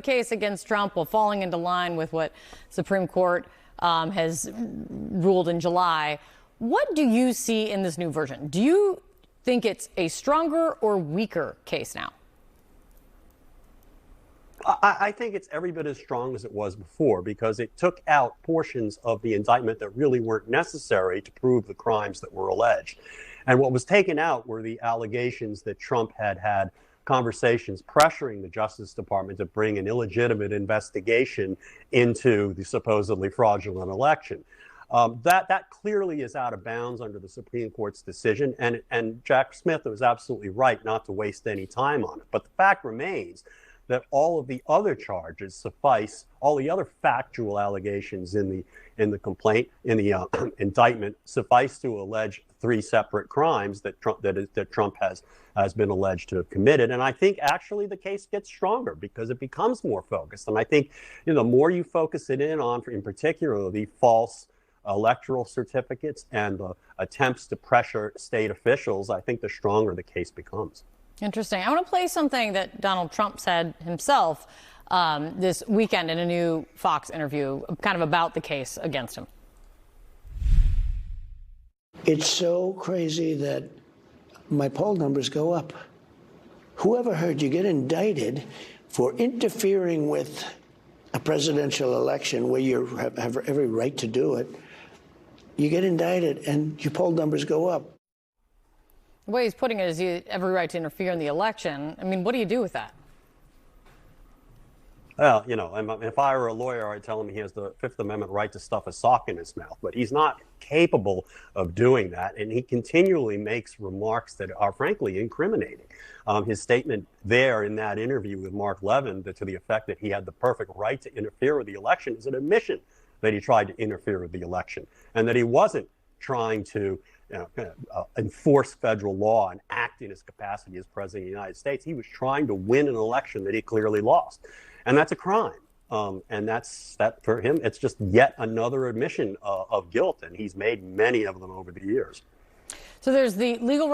case against Trump while falling into line with what Supreme Court has ruled in July. What do you see in this new version? Do you think it's a stronger or weaker case now? I think it's every bit as strong as it was before because it took out portions of the indictment that really weren't necessary to prove the crimes that were alleged. And what was taken out were the allegations that Trump had conversations pressuring the Justice Department to bring an illegitimate investigation into the supposedly fraudulent election. That clearly is out of bounds under the Supreme Court's decision. And Jack Smith was absolutely right not to waste any time on it. But the fact remains that all of the other charges suffice, all the other factual allegations in the complaint, in the indictment, suffice to allege three separate crimes that Trump has been alleged to have committed. And I think actually the case gets stronger because it becomes more focused. And I think the more you focus it in on, in particular, the false electoral certificates and the attempts to pressure state officials, I think the stronger the case becomes. Interesting. I want to play something that Donald Trump said himself this weekend in a new Fox interview, kind of about the case against him. It's so crazy that my poll numbers go up. Whoever heard you get indicted for interfering with a presidential election where you have every right to do it? You get indicted and your poll numbers go up. The way he's putting it is you have every right to interfere in the election. I mean, what do you do with that? Well, if I were a lawyer, I'd tell him he has the Fifth Amendment right to stuff a sock in his mouth, but he's not capable of doing that. And he continually makes remarks that are frankly incriminating. His statement there in that interview with Mark Levin to the effect that he had the perfect right to interfere with the election is an admission that he tried to interfere with the election and that he wasn't trying to enforce federal law and act in his capacity as president of the United States. He was trying to win an election that he clearly lost. And that's a crime. And that for him, it's just yet another admission of guilt. And he's made many of them over the years. So there's the legal